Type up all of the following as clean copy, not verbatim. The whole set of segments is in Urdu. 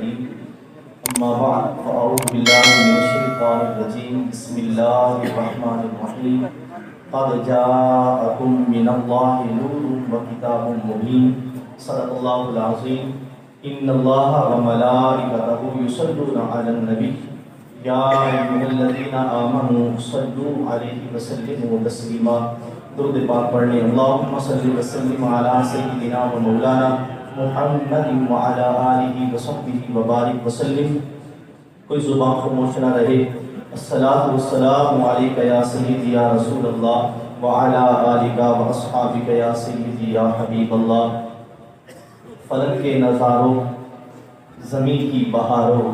الكريم أما بعد فأعوذ بالله من الشيطان الرجيم بسم الله الرحمن الرحيم قد جاءكم من الله نور وكتاب مبين صدق الله العظيم إن الله وملائكته يصلون على النبي يا أيها الذين آمنوا صلوا عليه وسلموا تسليما درود پاک پڑھنے اللهم صل وسلم على سيدنا ومولانا محمد وعلى آلہ وصحبہ وبارک وسلم. کوئی زبان خاموش نہ رہے. الصلاۃ والسلام علیک یا سیدی یا رسول اللہ وعلى آلک واصحابک یا سیدی یا حبیب اللہ. فلک کے نظاروں، زمین کی بہاروں،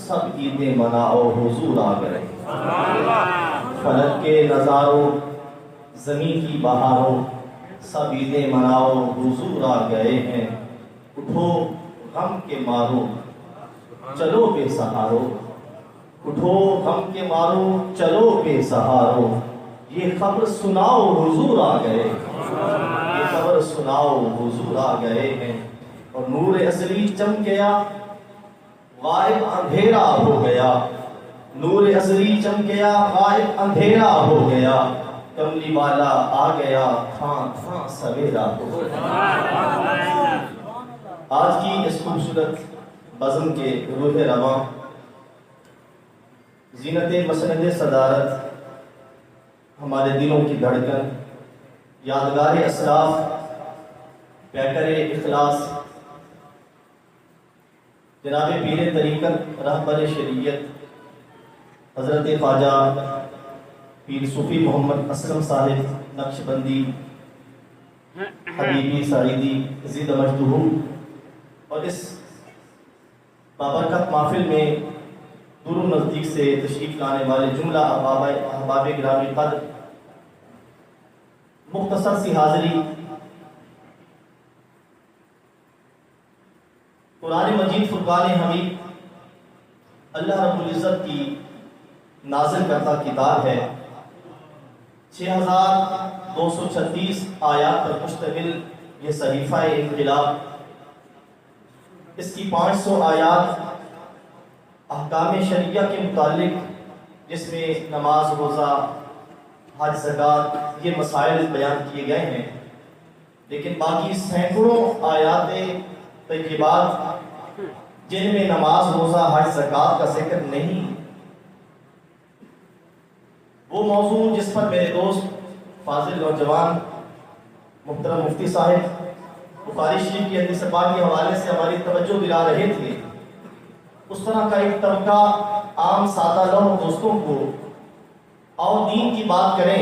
سب عیدیں مناؤ حضور آ گئے. فلک کے نظاروں، زمین کی بہاروں، سب عیدیں مناؤ حضور آ گئے ہیں. اٹھو غم کے مارو چلو بے سہارو، اٹھو غم کے مارو چلو بے سہارو. یہ خبر سناؤ حضور آ گئے، یہ خبر سناؤ حضور آ گئے ہیں. اور نور ازلی چم گیا، غائب اندھیرا ہو گیا. نور ازلی چم گیا، غائب اندھیرا ہو گیا. کملی والا آ گیا، تھاں تھاں سویرا ہو گیا. آج کی اس خوبصورت بزم کے روح رواں، زینت مسند صدارت، ہمارے دلوں کی دھڑکن، یادگار اسلاف، پیکر اخلاص، جناب پیر طریقت رہبر شریعت حضرت خواجہ پیر صوفی محمد اسلم صاحب نقشبندی حبیبی سعیدی زید مجدہ، اور اس بابرکت محفل میں دور و نزدیک سے تشریف لانے والے جملہ احباب گرامی قدر، مختصر سی حاضری. قرآن مجید فرقان حمید اللہ رب العزت کی نازل کرتا کتاب ہے. 6236 آیات پر مشتمل یہ صحیفہ انقلاب. اس کی 500 آیات احکام شریعہ کے متعلق، جس میں نماز، روزہ، حج، زکوٰۃ، یہ مسائل بیان کیے گئے ہیں. لیکن باقی سینکڑوں آیات طیبات جن میں نماز، روزہ، حج، زکوٰۃ کا ذکر نہیں، وہ موضوع جس پر میرے دوست فاضل نوجوان محترم مفتی صاحب بخاری شریف کی حدیث پاک کے حوالے سے ہماری توجہ دلا رہے تھے، اس طرح کا ایک طبقہ عام سادہ لوگ دوستوں کو آؤ دین کی بات کریں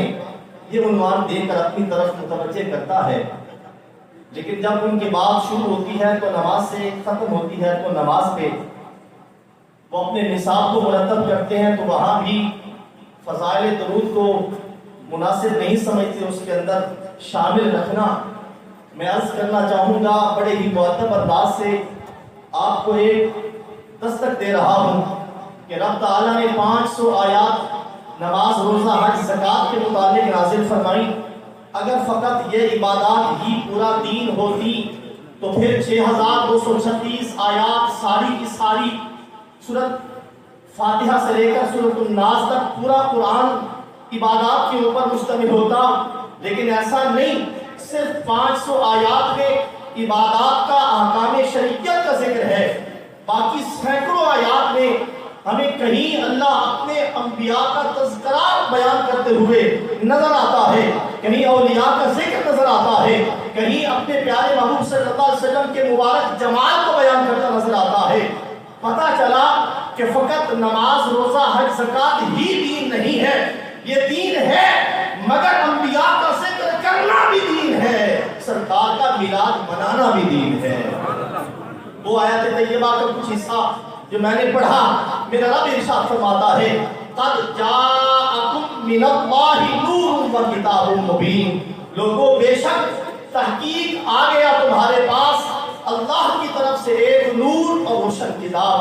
یہ عنوان دے کر اپنی طرف متوجہ کرتا ہے. لیکن جب ان کی بات شروع ہوتی ہے تو نماز سے ختم ہوتی ہے تو نماز پہ وہ اپنے نصاب کو مرتب کرتے ہیں تو وہاں بھی فضائل درود کو مناسب نہیں سمجھتے اس کے اندر شامل رکھنا. میں عرض کرنا چاہوں گا بڑے ہی معتبر انداز سے آپ کو ایک دستک دے رہا ہوں کہ رب تعالیٰ نے 500 آیات نماز، روزہ، حج، زکوٰۃ کے متعلق نازل فرمائی. اگر فقط یہ عبادات ہی پورا دین ہوتی تو پھر 6236 آیات ساری کی ساری سورت فاتحہ سے لے کر سورۃ الناس تک پورا قرآن عبادات کے اوپر مشتمل ہوتا. لیکن ایسا نہیں، صرف 500 آیات میں عبادات کا، احکام شریعت کا ذکر ہے. باقی سینکڑوں آیات میں ہمیں کہیں اللہ اپنے انبیاء کا تذکرہ بیان کرتے ہوئے نظر آتا ہے، کہیں اولیاء کا ذکر نظر آتا ہے، کہیں اپنے پیارے محبوب صلی اللہ علیہ وسلم کے مبارک جمال کو بیان کرتا نظر آتا ہے. پتہ چلا کہ فقط نماز، روزہ، حج، زکوٰۃ ہی دین نہیں ہے، یہ دین ہے مگر انبیاء کا ذکر کرنا بھی دین ہے، سرکار کا میلاد منانا بھی دین ہے. وہ آیت طیبہ کا کچھ حصہ جو میں نے پڑھا، میرا رب ارشاد فرماتا ہے قد جاءکم من اللہ نور و کتاب مبین. لوگوں بے شک تحقیق آ گیا تمہارے پاس اللہ کی طرف سے ایک نور اور روشن کتاب.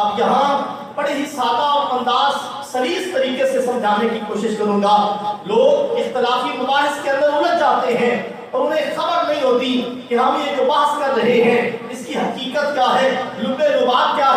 اب یہاں بڑے ہی سادہ انداز، سلیس طریقے سے سمجھانے کی کوشش کروں گا. لوگ اختلافی مباحث کے اندر الجھ جاتے ہیں اور انہیں خبر نہیں ہوتی کہ ہم یہ جو بحث کر رہے ہیں اس کی حقیقت کیا ہے، لب لبات کیا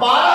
12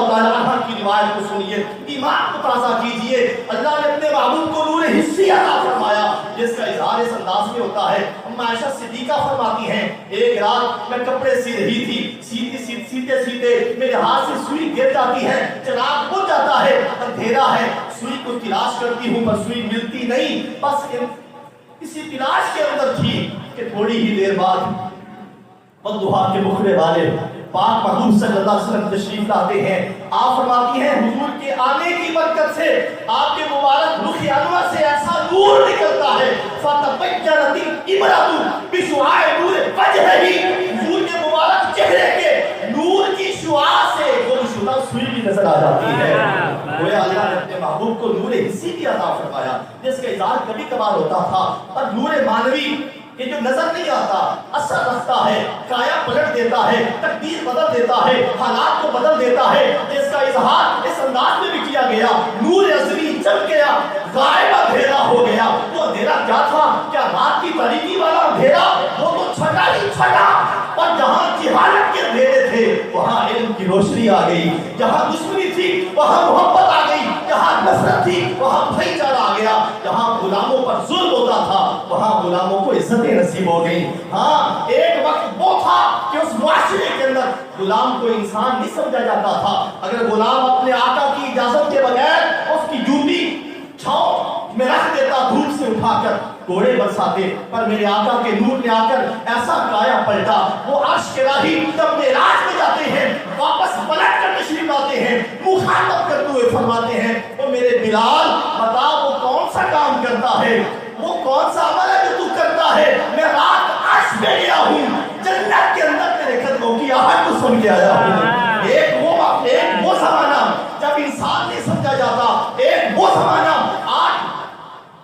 اللہ تعالیٰ عنہ کی روایت کو سنیے، ایمان کو تازہ کیجئے۔ اللہ نے اپنے محبوب کو نور حسی عطا فرمایا جس کا اظہار اس انداز میں ہوتا ہے۔ اما عائشہ صدیقہ فرماتی ہیں ایک رات میں کپڑے سی رہی تھی، سیتے سیتے میرے ہاتھ سے سوئی گر جاتی ہے، چراغ بجھ جاتا ہے، اندھیرا ہے، سوئی کو تلاش کرتی ہوں پر سوئی ملتی نہیں، بس اسی تلاش کے اندر تھی کہ تھوڑی ہی دیر بعد والضحیٰ کے مخرے والے پاک محبوب صلی اللہ علیہ وسلم تشریف لاتے ہیں۔ آپ فرماتی ہیں حضور کے آنے کی برکت سے آپ کے مبارک رخ انور سے ایسا نور نکلتا ہے فتبینت الامرأۃ بشعاع نور وجہہ، حضور کے مبارک چہرے کے نور کی شعاع سے گم شدہ سوئی بھی نظر آ جاتی ہے۔ گویا اللہ نے اپنے محبوب کو نور حسی بھی عطا فرمایا جس کا اظہار کبھی کبھار ہوتا تھا، اور نور مانوی یہ جو نظر نہیں آتا اثر رکھتا ہے، کایا پلٹ دیتا ہے، تقدیر بدل دیتا ہے، حالات کو بدل دیتا ہے، جس کا اظہار اس انداز میں بھی کیا گیا، نور ازلی چمک گیا، غائب اندھیرا ہو گیا۔ وہ اندھیرا کیا تھا؟ کیا رات کی تاریکی والا اندھیرا؟ وہ تو چھٹا ہی چھٹا، اور جہاں جہالت کے اندھیرے تھے وہاں علم کی روشنی آ گئی، جہاں دشمنی تھی وہاں محبت آ گئی، جہاں نفرت تھی وہاں بھائی چارہ آ گیا، جہاں غلاموں پر ظلم ہوتا تھا وہاں غلاموں کو عزتیں نصیب ہو گئی۔ ہاں ایک وقت وہ تھا کہ اس معاشرے کے اندر غلام کو انسان نہیں سمجھا جاتا تھا، اگر غلام اپنے آقا کی اجازت کے بغیر اس کی جوتی چھاؤں میں رکھ دیتا دھوپ سے اٹھا کر گھوڑے برساتے، پر میرے آقا کے نور نے آ کر ایسا کایا پلٹا، وہ عرش کے راہی جب معراج میں جاتے ہیں واپس پلٹ کر تشریف لاتے ہیں، مخاطب کرتے ہوئے فرماتے ہیں وہ میرے بلال بتا وہ کون سا کام کرتا ہے، وہ کون سا عمل ہے جو تو کرتا ہے؟ میں رات عرش میں گیا ہوں، جنت کے اندر میرے قدموں کی آہٹ کو سن کے آیا ہوں۔ ایک وہ زمانہ جب انسان نہیں سمجھا جاتا، ایک وہ زمانہ آج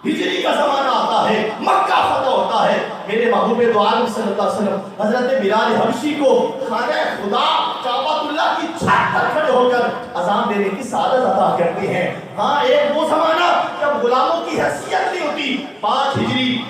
ہجری کا زمانہ آتا ہے، مکہ فتح ہوتا ہے، میرے محبوب دو عالم صلی اللہ علیہ وسلم حضرت بلال حبشی کو خانہ خدا کعبۃ اللہ کی چھت پر کھڑے ہو کر اذان دینے کی سعادت عطا کرتے ہیں۔ ہاں ایک وہ زمانہ جب غلاموں کی حیثیت نہیں ہوتی، 5 ہجری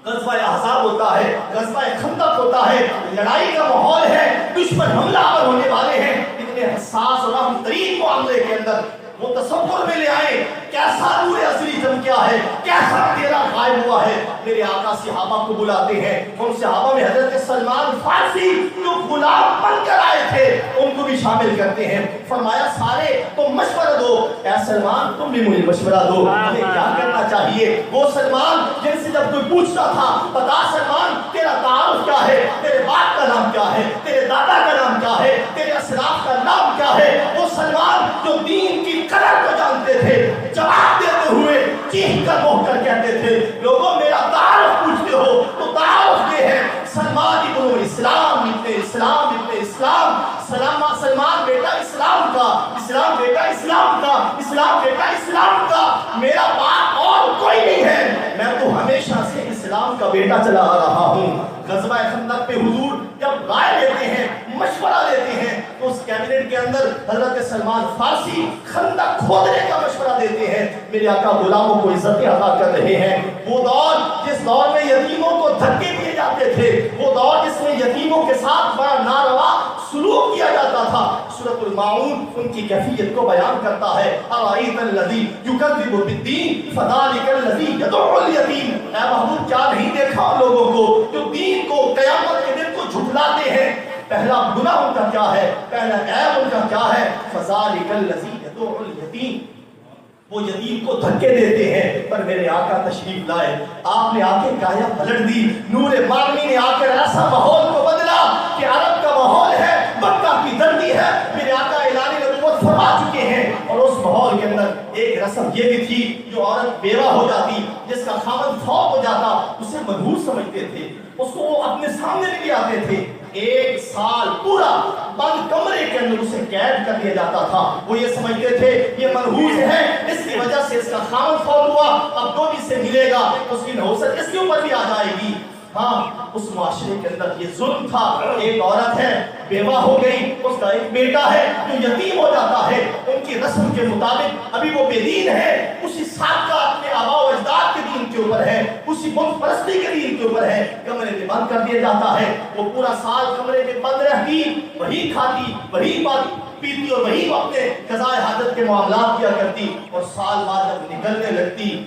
غزوہ احزاب ہوتا ہے، غزوہ خندق ہوتا ہے، لڑائی کا ماحول ہے، دشمن حملہ آور ہونے والے ہیں، اتنے حساس اور اہم ترین معاملے کے اندر وہ تصور میں لے آئے کیسا نور ازلی چمکیا ہے، کیسا تیرا غائب ہوا ہے۔ میرے آقا صحابہ کو بلاتے ہیں، ان صحابہ میں حضرت سلمان فارسی جو غلام بن کر آئے تھے ان کو بھی شامل کرتے ہیں۔ فرمایا سارے تم مشورہ دو، اے سلمان تم بھی مجھے مشورہ دو، ہمیں کیا کرنا چاہیے۔ وہ سلمان جن سے جب کوئی پوچھتا تھا بتا سلمان تیرا تعارف کیا ہے، تیرے باپ کا نام کیا ہے، تیرے دادا کا نام کیا ہے، تیرے اسلاف کا نام کیا ہے، وہ سلمان جو دین کی قدر کو جانتے تھے جواب دیتے ہوئے چیخ کر بہت کر کہتے تھے لوگوں میرا تعارف پوچھتے ہو تو تعارف یہ ہے سلمان ابن اسلام ابن اسلام ابن اسلام، سلمان بیٹا اسلام کا، اسلام بیٹا اسلام کا، اسلام بیٹا اسلام کا، میرا باپ اور کوئی نہیں ہے، میں تو ہمیشہ سے اسلام کا بیٹا چلا آ رہا ہوں۔ غزوہ خندق پہ حضور جب رائے لیتے ہیں، مشورہ لیتے ہیں تو اس کیبنٹ کے اندر حضرت سلمان فارسی خندق کھودنے کا مشورہ دیتے ہیں۔ میرے آقا غلاموں کو عزتیں عطا کر رہے ہیں، وہ دور جس دور میں یتیموں کو دھکے دیے جاتے تھے، وہ دور جس میں یتیموں کے ساتھ بڑا ناروا سلوک کیا جاتا تھا، سورۃ الماعون ان کی کیفیت کو بیان کرتا ہے۔ ارائیت الذی یکذب بالدین فذلک الذی یدعو الیتیم، اے محبوب کیا نہیں دیکھا ان لوگوں کو جو دین کو قیامت کے دن کو جھٹلاتے ہیں، پہلا گناہ ان کا کیا ہے، پہلا عیب ان کا کیا ہے، فذلک الذی یدعو الیتیم، وہ یتیم کو دھکے دیتے ہیں۔ پر میرے آقا تشریف لائے، آپ نے آ کے کایا پلٹ دی، نور مانوی نے آ کر ایسا ماحول کو بدلا کہ عرب کا ماحول ہے، مکہ کی دھرتی ہے، میرے آقا اعلان نبوت فرما چکے ہیں، اور اس ماحول کے اندر ایک رسم یہ بھی تھی جو عورت بیوہ ہو جاتی، جس کا خاوند فوت ہو جاتا اسے منحوس سمجھتے تھے، اس کو وہ اپنے سامنے نہیں لے آتے تھے، 1 سال پورا بند کمرے کے اندر اسے قید کر دیا جاتا تھا۔ وہ یہ سمجھتے تھے یہ منحوس ہے، اس کی وجہ سے اس کا خاوند فوت ہوا، اب جو بھی سے ملے گا اس کی نحوست اس کے اوپر بھی آ جائے گی۔ ہاں اس معاشرے کے اندر یہ ظلم تھا، ایک عورت ہے بیوہ ہو گئی، اس کا ایک بیٹا ہے جو یتیم ہو جاتا ہے، ان کی رسم کے مطابق ابھی وہ بے دین ہے، اسی ساتھ کا اپنے آباء و اجداد کے دین کے کے اوپر ہے, اسی بت پرستی کے دین کے اوپر ہے, کمرے میں بند کر دیا جاتا ہے. وہ پورا سال کمرے میں بند رہتی, وہی کھاتی, وہی پیتی اور وہی اپنے قضاء حاجت کے معاملات کیا کرتی, اور سال بعد جب نکلنے لگتی,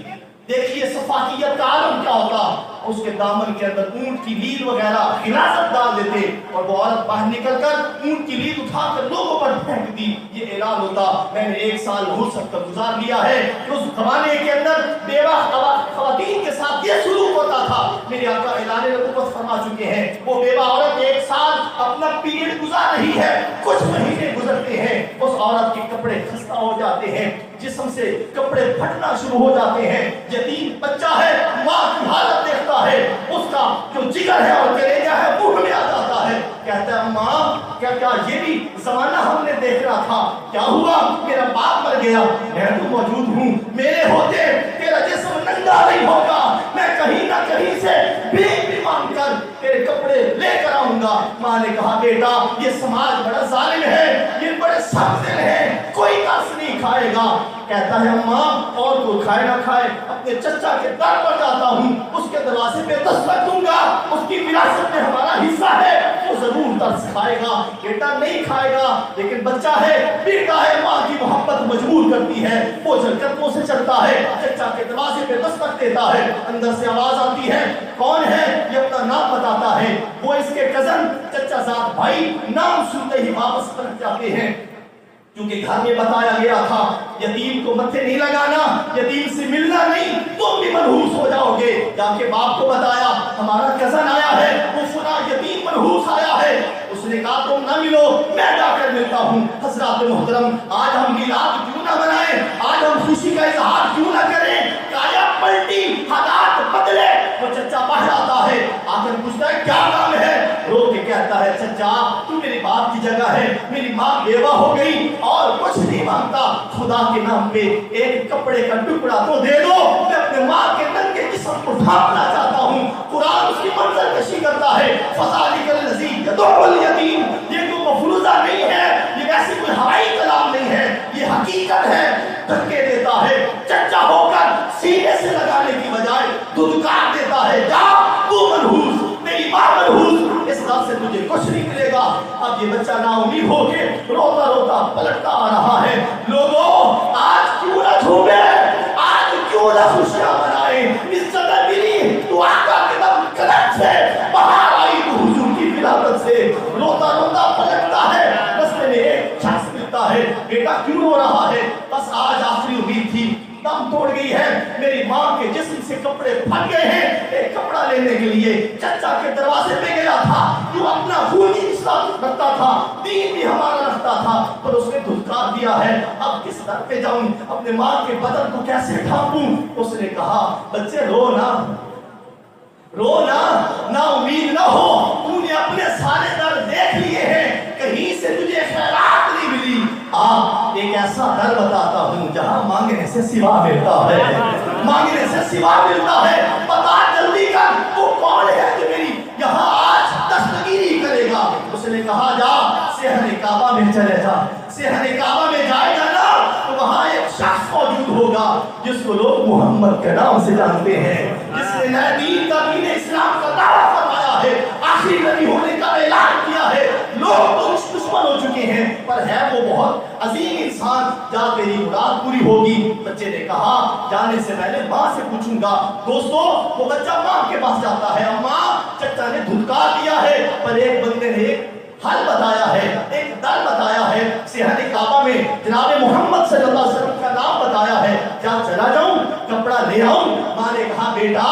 دیکھیے صفاقیت کا عالم کیا ہوتا. اس کے دامن کے اندر اونٹ کی لید وغیرہ خلاصت ڈال دیتے, اور وہ عورت باہر نکل کر اونٹ کی لید اٹھا کر لوگوں پر پھینک دی. یہ اعلان ہوتا, میں نے 1 سال غربت کا گزار لیا ہے. اس زمانے کے اندر بیوہ خواتین کے ساتھ یہ سلوک ہوتا تھا. میرے آقا اعلان نبوت فرما چکے ہیں, وہ بیوہ عورت 1 سال اپنا پیریڈ گزار رہی ہے, کچھ مہینے گزرتے ہیں, اس عورت کے کپڑے خستہ ہو جاتے ہیں, جسم سے کپڑے پھٹنا شروع ہو جاتے ہیں. یتیم بچہ ہے, ماں کی حالت دیکھتا ہے, اس کا جو جگر ہے اور کلیجہ ہے منہ میں آ جاتا ہے. کہتا ہے ماں کیا یہ بھی زمانہ ہم نے دیکھنا تھا, کیا ہوا, میرا باپ مر گیا, میں تو موجود ہوں, میرے ہوتے تیرا جسم ننگا نہیں ہوگا, میں کہیں نہ کہیں سے بھیک بھی مانگ کر تیرے کپڑے لے کر آؤں گا. ماں نے کہا بیٹا یہ سماج بڑا ظالم ہے, یہ بڑے سخت دل ہیں, کوئی ترس نہیں کھائے گا. کہتا ہے ماں اور کوئی کھائے نہ کھائے, اپنے چچا کے در پر جاتا ہوں, اس کے دروازے پہ دستک دوں گا, اس کی وراثت میں ہمارا حصہ ہے, وہ ضرور ترس کھائے گا. بیٹا نہیں کھائے گا, لیکن بچہ ہے, بیٹا ہے, ماں کی محبت مجبور کرتی ہے, وہ قدموں سے چلتا ہے, چچا کے دروازے پہ دستک دیتا ہے. اندر سے آواز آتی ہے, کون ہے, یہ اپنا نام بتاتا ہے. وہ اس کے کزن چچا زاد بھائی, نام سنتے ہی واپس پلٹ جاتے ہیں, کیونکہ گھر میں بتایا گیا تھا یتیم کو متھے نہیں لگانا, یتیم سے ملنا نہیں, تم بھی منحوس ہو جاؤ گے. جا کے باپ کو بتایا ہمارا کزن آیا ہے, وہ فلاں یتیم منحوس آیا ہے. اس نے کہا تم نہ ملو, میں جا کر ملتا ہوں. حضرات محترم, آج ہم میلاد کیوں نہ منائیں, آج ہم خوشی کا اظہار کیوں نہ کریں. کایا پلٹی, حالات بدلے. وہ چچا باہر آتا ہے, آ کر پوچھتا ہے کیا کام ہے, رو کے کہتا ہے چچا تو میرے باپ کی جگہ ہے, میری ماں بیوہ ہو گئی اور کچھ نہیں مانگتا, خدا کے نام پہ ایک کپڑے کا ٹکڑا تو دے دو, میں اپنے ماں کے ننگے جسم کو ڈھانپنا چاہتا ہوں. قرآن اس کی منظر کشی کرتا ہے, فذالک الذی یدعو الیتیم. یہ کوئی مفروضہ نہیں ہے, یہ ویسے کوئی ہوائی کلام نہیں ہے, یہ حقیقت ہے. دھکے دیتا ہے, چچا ہو کر سینے سے لگانے کی بجائے دھتکار دیتا ہے, جا تو منحوس, میری ماں منحوس, اس بات سے تجھے کچھ نہیں ملے گا. اب یہ بچہ نا امید ہو کے روتا روتا پلٹتا آ رہا ہے. لوگوں آج کیوں نہ جھومے, آج کیوں نہ خوشیاں منائیں. اس جگہ ملی تو آقا کے دم کلک سے, باہر آئی تو حضور کی ولادت سے. روتا روتا پلٹتا ہے, رستے میں ایک شخص ملتا ہے, بیٹا کیوں رو رہا ہے, بس آج آخری امید تھی, دم توڑ گئی ہے, میری ماں کے جسم سے کپڑے پھٹ گئے ہیں, ایک کپڑا لینے کے لیے چچا کے دروازے پہ گیا تھا, جو اپنا خونی رشتہ رکھتا تھا, دین بھی ہمارا رکھتا تھا, پر اس نے دھتکار دیا ہے. اب کس در پہ جاؤں, اپنے ماں کے بدن کو کیسے ڈھانپوں. اس نے کہا بچے رو نا, رو نا, نا امید نہ ہو, تو نے اپنے سارے در دیکھ لیے ہیں, کہیں سے تجھے خیرات نہیں ملی. ایک ایسا در بتاتا ہوں جہاں مانگنے سے سوا ملتا ہے, مانگنے سے سوا ملتا ہے. بتا جلدی کر وہ کون ہے جو میری یہاں آج دستگیری کرے گا. اس نے کہا جا صحن کعبہ میں چلے جا, صحن کعبہ میں جائے گا نا تو وہاں ایک شخص موجود ہوگا جس کو لوگ محمد کے نام سے جانتے ہیں, جس نے نئے دین کا, دین اسلام کا دعویٰ فرمایا ہے, آخری نبی ہونے کا اعلان کیا ہے. لوگ تو دشمن ہو چکے ہیں, پر ہے وہ بہت عظیم انسان, جا تیری مراد پوری ہوگی. بچے نے کہا جانے سے پہلے ماں سے پوچھوں گا. دوستو وہ بچہ ماں کے پاس جاتا ہے, اماں چچا نے دھتکار دیا ہے, پر ایک بندے نے ایک حل بتایا ہے, ایک در بتایا ہے, صحن کعبہ میں جناب محمد صلی اللہ علیہ وسلم کا نام بتایا ہے, کیا چلا جاؤں کپڑا لے آؤں. ماں نے کہا بیٹا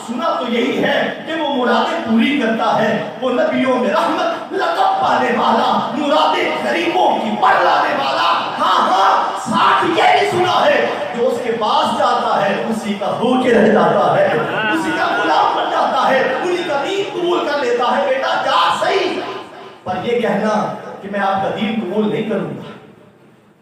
سنا تو یہی ہے کہ وہ مرادیں پوری کرتا ہے, وہ نبیوں میں رحمت لقب پانے والا, مرادیں غریبوں کی پر لانے والا. ہاں ہاں ساتھ یہ بھی سنا ہے جو اس کے پاس جاتا ہے اسی کا ہو کے رہ جاتا ہے, اسی کا غلام بن جاتا ہے, انہی کا دین قبول کر لیتا ہے. بیٹا جا صحیح, پر یہ کہنا کہ میں آپ کا دین قبول نہیں کروں گا.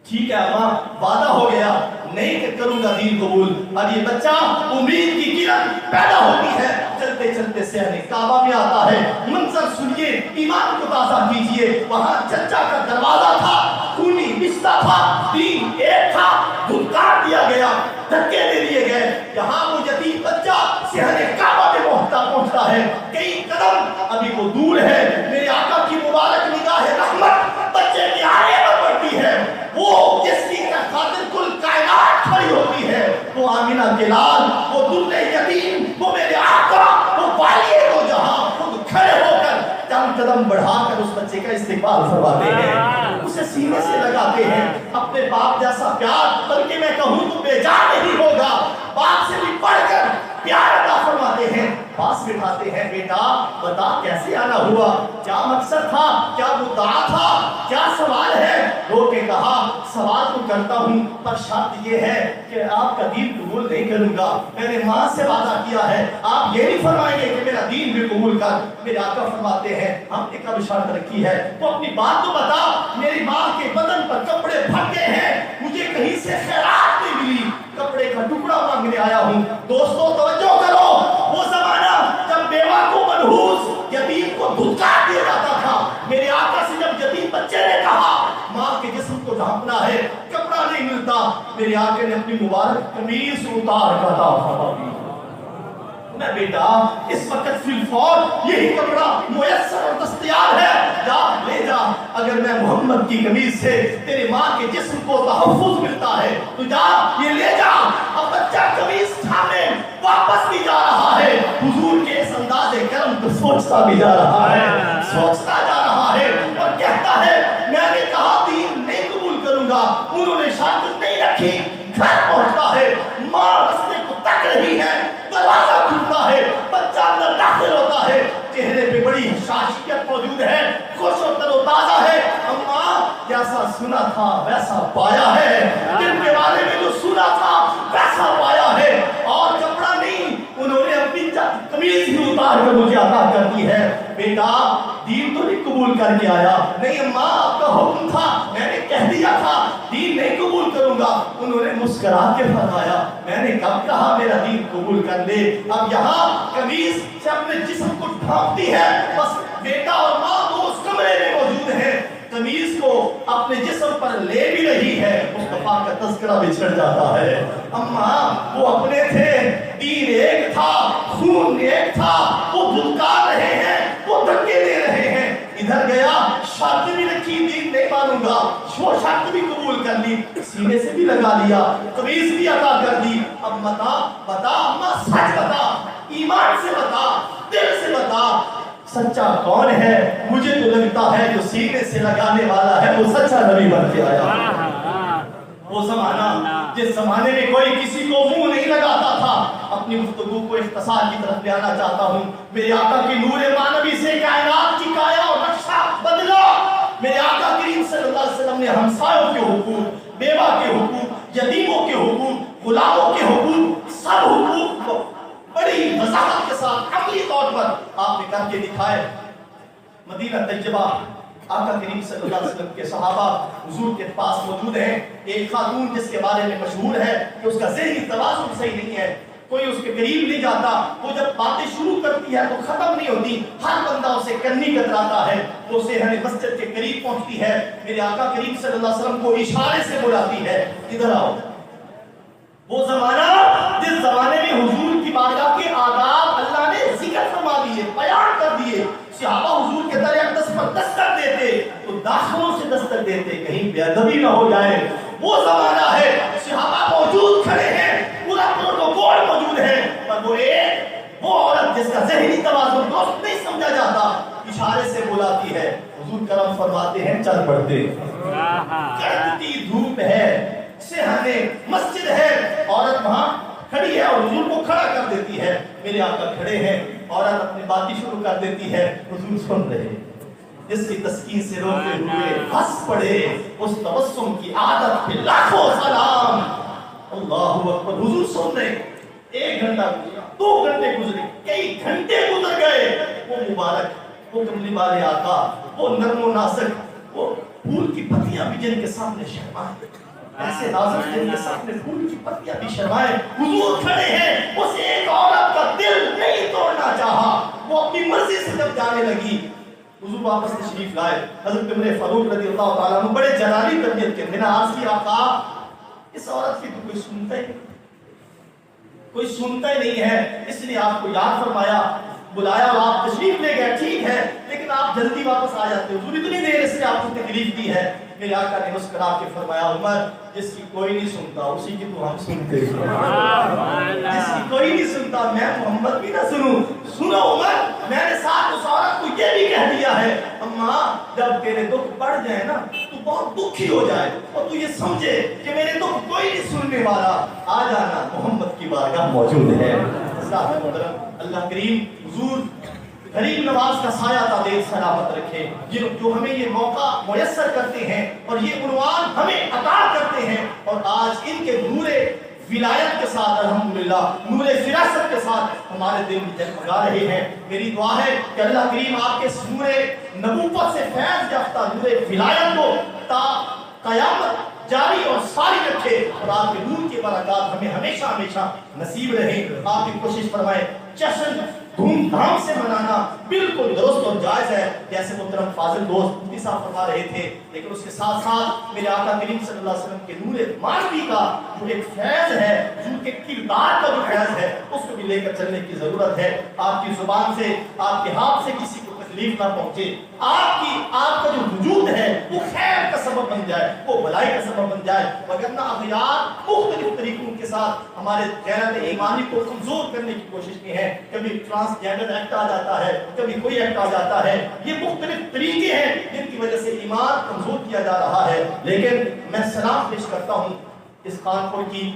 ٹھیک ہے اماں, وعدہ ہو گیا, نہیں کروں گا دین قبول. اور یہ بچہ امید کی کرن پیدا ہوتی ہے, چلتے چلتے صحن کعبہ میں آتا ہے. منظر سنیے, ایمان کو تازہ کیجئے. وہاں چچا کا دروازہ تھا, خونی رشتہ تھا, دین ایک تھا, دھتکار دیا گیا, دھکے دے دیے گئے. یہاں وہ یتیم بچہ صحن کعبہ میں پہنچتا ہے، کئی قدم ابھی وہ دور ہے، میرے آقا کی مبارک نگاہ رحمت بچے کے آنے پر پڑتی ہے، وہ جس کی خاطر کل کائنات کھڑی ہوتی ہے، وہ آمینہ کے لال، وہ دلہے یتیم، وہ میرے آقا، وہ والی دو جہاں خود کھڑے ہو کر چند قدم بڑھا کر اس بچے کا استقبال فرماتے ہیں، اسے سینے سے لگاتے ہیں، اپنے باپ جیسا پیار، بلکہ میں کہوں تو بے جان نہیں ہوگا، باپ سے بھی بڑھ کر پیار عطا فرماتے ہیں، پاس بٹھاتے ہیں، بیٹا بتا کیسے آنا ہوا، کیا مقصد تھا، کیا مدعا تھا، کیا سوال ہے؟ رو کے کہا سوال تو کرتا ہوں پر شرط یہ ہے کہ آپ کا دین قبول نہیں کروں گا، میں نے ماں سے وعدہ کیا ہے، آپ یہ نہیں فرمائیں گے کہ میرا دین بھی قبول کر۔ میرے آقا فرماتے ہیں ہم نے کب شرط رکھی ہے، تو اپنی بات تو بتا، میری ماں کے بدن پر کپڑے پھٹ گئے ہیں، مجھے کہیں سے خیرات نہیں ملی، کپڑے کا ٹکڑا مانگنے آیا ہوں۔ دوستو توجہ کرو، وہ زمانہ جب بیوہ کو منحوس، یتیم کو دھتکار دیا جاتا تھا، میرے آقا سے جب یتیم بچے نے کہا ماں کے جسم کو ڈھانپنا ہے، کپڑا نہیں ملتا، میرے آقا نے اپنی مبارک قمیص اتار کر عطا فرما دی۔ میں بیٹا اس وقت فی الفور یہی کپڑا میسر اور دستیاب ہے، جا لے جا، اگر میں محمد کی قمیص سے تیرے ماں کے جسم کو تحفظ ملتا ہے تو جا یہ لے جا۔ اب بچہ قمیص تھامے واپس بھی جا رہا ہے، حضور کے اس انداز کرم کو سوچتا بھی جا رہا ہے، سوچتا جا رہا ہے اور کہتا ہے میں نے کہا دین نہیں قبول کروں گا، انہوں نے شرط نہیں رکھی۔ گھر پہنچتا ہے، ماں رستے کو تک رہی ہے، دروازہ کھلتا ہے، بچہ اندر داخل ہوتا ہے، چہرے پہ بڑی حشاشیت موجود ہے، خوش و تر و تازہ ہے۔ اماں جیسا سنا تھا ویسا پایا ہے، جن کے بارے میں جو سنا تھا ویسا پایا ہے، اور کپڑا نہیں، انہوں نے اپنی قمیص ہی اتار کر مجھے عطا کر دی ہے۔ بیٹا دین تو نہیں قبول کر کے آیا، نہیں اماں آپ کا حکم تھا، میں نے کہہ دیا تھا دین نہیں قبول کروں گا، انہوں نے مسکرا کے فرمایا میں نے کب کہا میرا دین قبول کر لے۔ اب یہاں قمیص سے اپنے جسم کو ڈھانپتی ہے، بس بیٹا اور ماں دو اس کمرے میں موجود ہیں، قمیص کو اپنے جسم پر لے بھی رہی ہے، مصطفیٰ کا تذکرہ بچھڑ جاتا ہے۔ اماں وہ اپنے تھے، دین ایک تھا، خون ایک تھا، وہ دھتکار رہے ہیں، وہ دھکے دے رہے ہیں، ادھر گیا شرط بھی رکھی دین نہیں مانوں گا، وہ شرط بھی قبول کر لی، سینے سے بھی لگا لیا، قمیص بھی عطا کر دی۔ اب بتا اماں سچ بتا، ایمان سے بتا، دل سے بتا، سچا کون ہے؟ مجھے تو لگتا ہے جو سینے سے لگانے والا ہے وہ سچا نبی بن کے آیا۔ وہ زمانہ جس زمانے میں کوئی کسی کو منہ نہیں لگاتا تھا، اپنی گفتگو کو اختصار کی طرف لے آنا چاہتا ہوں۔ میرے آقا کی نور مانوی سے کائنات کی کایا اور نقشہ بدلا۔ میرے آقا کریم صلی اللہ علیہ وسلم نے ہمسایوں کے حقوق، بیوہ کے حقوق، یتیموں کے حقوق، غلاموں کے حقوق، سب حقوق کو بڑی وضاحت کے ساتھ عملی طور پر آپ نے کر کے دکھائے۔ مدینہ طیبہ آقا کریم صلی اللہ علیہ وسلم کے صحابہ حضور کے پاس موجود ہیں، ایک خاتون جس کے بارے میں مشہور ہے کہ اس کا ذہنی توازن صحیح نہیں ہے، کوئی اس کے قریب نہیں جاتا، وہ جب باتیں شروع کرتی ہے تو ختم نہیں ہوتی، ہر بندہ اسے کرنی کتراتا ہے، وہ صحن مسجد کے قریب پہنچتی ہے، میرے آقا کریم صلی اللہ علیہ وسلم کو اشارے سے بلاتی ہے ادھر آؤ۔ وہ زمانہ جس زمانے میں حضور کی بارگاہ کے آداب اللہ نے ذکر فرما دیے، بیان کر دیے، صحابہ حضور کے در اقدس پر دستک دیتے تو داخلوں سے دستک دیتے کہیں بے ادبی نہ ہو جائے۔ وہ زمانہ ہے صحابہ موجود کھڑے ہیں، پورا پروٹوکول موجود ہے، پر وہ عورت جس کا ذہنی توازن درست نہیں سمجھا جاتا اشارے سے بلاتی ہے، حضور کرم فرماتے ہیں چل پڑتے، کڑکتی دھوپ ہے، صحن مسجد ہے، عورت وہاں کھڑی ہے اور حضور کو کھڑا کر دیتی ہے، میرے آقا کھڑے ہیں، عورت اپنی باتیں شروع کر دیتی ہے، حضور سن رہے ہیں، جس کی تسکین سے روتے ہوئے ہنس پڑے، اس تبسم کی عادت پہ لاکھوں سلام، اللہ اکبر، حضور سن رہے، ایک گھنٹہ گزرا، 2 گھنٹے گزرے، کئی گھنٹے گزر گئے، وہ مبارک، وہ کملی والے آقا، وہ نرم و نازک، وہ پھول کی پتیاں بھی جن کے سامنے شرمائے، ایسے نازک جن کے سامنے پھول کی پتیاں بھی شرمائے، حضور کھڑے ہیں، اس ایک عورت کا دل نہیں توڑنا چاہا، وہ اپنی مرضی سے جب جانے لگی، حضور واپس تشریف لائے، حضرت عمر فاروق رضی اللہ تعالیٰ عنہ بڑے جلالی طبیعت کے تھے، عرض کی آقا اس عورت کی تو کوئی سنتا ہی نہیں، کوئی سنتا ہی نہیں ہے، اس لیے آپ کو یاد فرمایا، بلایا اور آپ تشریف لے گئے، ٹھیک ہے، لیکن آپ جلدی واپس آ جاتے ہو، حضور اتنی دیر سے آپ کو تکلیف دی ہے۔ میرے آقا نے مسکرا کے فرمایا عمر جس کی کوئی نہیں سنتا اسی کی تو ہم سنتے ہیں، جس کی کوئی نہیں سنتا میں محمد بھی نہ سنوں۔ سنو عمر، میں نے ساتھ اس عورت کو یہ بھی کہہ دیا ہے اماں جب تیرے دکھ بڑھ جائے نا تو بہت دکھی ہو جائے اور تو یہ سمجھے کہ میرے دکھ کوئی نہیں سننے والا، آ جانا محمد کی بارگاہ موجود ہے۔ اللہ کریم حضور غریب نواز کا سایہ تا دیر سلامت رکھے، جو ہمیں یہ موقع میسر کرتے ہیں اور یہ عنوان ہمیں عطا کرتے ہیں، اور آج ان کے نور ولایت کے ساتھ الحمدللہ نور فراست کے ساتھ ہمارے دل میں جگمگا رہے ہیں۔ میری دعا ہے کہ اللہ کریم آپ کے نور نبوت سے فیض یافتہ نور ولایت کو تا قیامت جاری اور ساری رکھے، اور آپ کے نور کی برکات ہمیں ہمیشہ ہمیشہ نصیب رہے۔ آپ کی کوشش فرمائے، جشن دھوم دھام سے منانا بالکل درست اور جائز ہے، جیسے محترم فاضل دوست مفتی صاحب فرما رہے تھے، لیکن اس کے ساتھ ساتھ میرے آقا کریم صلی اللہ علیہ وسلم کے نور معنوی کا جو ایک فیض ہے، جو کہ کردار کا جو فیض ہے، اس کو بھی لے کر چلنے کی ضرورت ہے۔ آپ کی زبان سے، آپ کے ہاتھ سے کسی کو تکلیف نہ پہنچے، آپ کا جو وجود ہے وہ خیر کا سبب بن جائے، وہ بھلائی کا سبب بن جائے، وگرنہ اغیار مختلف طریقوں کے ساتھ ہمارے غیرت ایمانی کو کمزور کرنے کی کوشش کی ہے۔ کبھی ٹرانسجینڈر ایکٹ آ جاتا ہے، کبھی کوئی ایکٹ آ جاتا ہے، یہ مختلف طریقے ہیں جن کی وجہ سے ایمان کمزور کیا جا رہا ہے۔ لیکن میں سلام پیش کرتا ہوں اس کانپور کی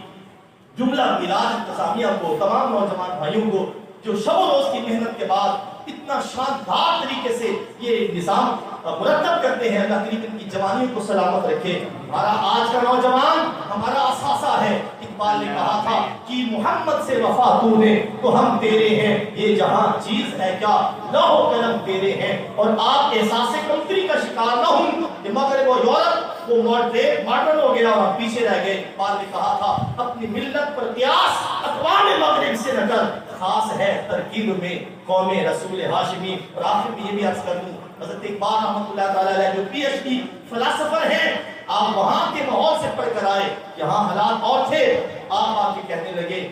جملہ علاج انتظامیہ کو، تمام نوجوان بھائیوں کو جو شب و روز کی محنت کے بعد اتنا شاندار طریقے سے یہ نظام مرتب کرتے ہیں۔ اللہ کریم ان کی جوانیوں کو سلامت رکھے۔ ہمارا آج کا نوجوان ہمارا اثاثہ ہے۔ اقبال نے کہا تھا کہ محمد سے وفا تو نے تو ہم تیرے ہیں، یہ جہاں چیز ہے کیا لوح و قلم تیرے ہیں، اور آپ احساس کمتری کا شکار نہ ہوں کہ مغرب و یورپ وہ ماڈرن ہو گیا اور ہم پیچھے رہ گئے۔ اقبال نے کہا تھا اپنی ملت پر قیاس اقوام مغرب سے نہ کر، خاص ہے ترکیب میں قوم رسول ہاشمی۔ اور آخر میں یہ بھی عرض کر دوں، حضرت اقبال رحمۃ اللہ تعالیٰ علیہ جو پی ایچ ڈی فلاسفر ہیں، آپ وہاں کے ماحول سے پڑھ کر آئے، یہاں حالات اور تھے، آپ آ کے کہنے لگے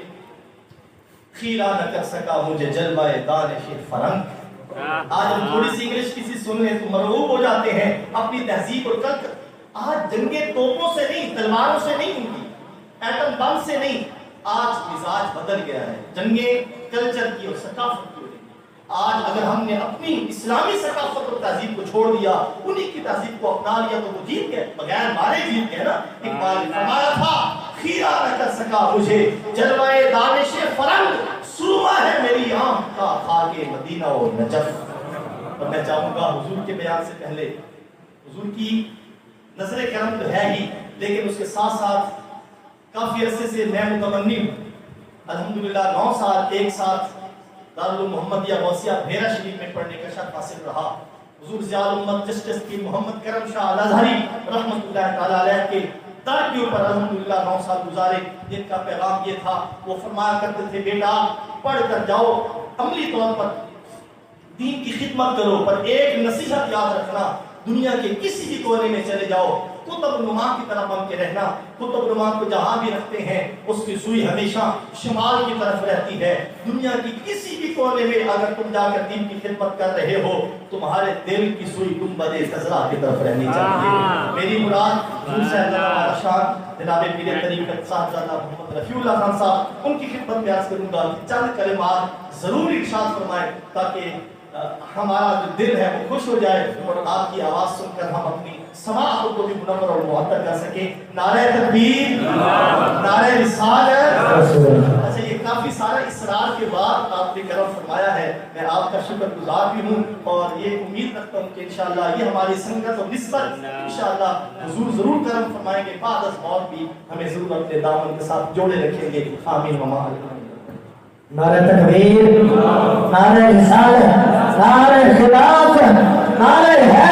خیرہ نہ کر سکا مجھے جلوہ دانش فرنگ۔ آج ہم تھوڑی سی انگلش کسی سن لیں تو مرعوب ہو جاتے ہیں اپنی تہذیب اور کلچر۔ آج جنگیں توپوں سے نہیں، تلواروں سے نہیں ہوتی، ایٹم بم سے نہیں، آج مزاج بدل گیا ہے، جنگیں کلچر کی اور ثقافت کی۔ آج اگر ہم نے اپنی اسلامی ثقافت اور تہذیب کو چھوڑ دیا، انہی کی تہذیب کو اپنا لیا تو وہ جیت گئے، بغیر مارے جیت گئے نا۔ اقبال نے فرمایا تھا خیرہ نہ کر سکا مجھے جلوہ دانش فرنگ، سرما ہے میری آنکھ کا خاک مدینہ و نجف۔ اور میں چاہوں گا حضور کے بیان سے پہلے، حضور کی نظر کرم تو ہے ہی، لیکن اس کے ساتھ ساتھ کافی عرصے سے میں متمنی ہوں، الحمدللہ 9 سال ایک ساتھ دارالعلوم محمدیہ غوثیہ بھیرا شریف میں پڑھنے کا شرف حاصل رہا۔ حضور ضیاء الامت جسٹس کی محمد کرم شاہ الازہری رحمۃ اللہ تعالیٰ علیہ کے در کے اوپر الحمدللہ 9 سال گزارے، جن کا پیغام یہ تھا، وہ فرمایا کرتے تھے بیٹا پڑھ کر جاؤ، عملی طور پر دین کی خدمت کرو، پر ایک نصیحت یاد رکھنا، دنیا کے کسی بھی کونے میں چلے جاؤ، قطب نما کی طرح بن کے رہنا۔ قطب نما کو جہاں بھی رکھتے ہیں اس کی سوئی ہمیشہ شمال کی طرف رہتی ہے۔ دنیا کی کسی بھی کونے میں اگر تم جا کر دین کی خدمت کر رہے ہو، تمہارے دل کی سوئی گنبد خضرا کی طرف رہنی چاہیے۔ میری مراد حضور صاحب شان جناب پیر طریقت صاحبزادہ محمد رفیع اللہ خان صاحب، ان کی خدمت میں عرض کروں گا چند کلمات ضرور ارشاد فرمائیں تاکہ ہمارا جو دل ہے وہ خوش ہو جائے اور آپ کی آواز سن کر ہم اپنی سماعت کو بھی منور اور معطر کر سکیں۔ نعرہ تکبیر، نعرہ رسالت۔ اچھا، یہ کافی سارا اصرار کے بعد آپ نے کرم فرمایا ہے، میں آپ کا شکر گزار بھی ہوں، اور یہ امید رکھتا ہوں کہ انشاءاللہ یہ ہماری سنگت اور نسبت انشاءاللہ حضور ضرور کرم فرمائیں گے، بعد از موت بھی ہمیں ضرور اپنے دامن کے ساتھ جوڑے رکھیں گے۔ آمین وما نعرہ تکبیر، نعرہ رسالت، نعرہ خلافت، نعرہ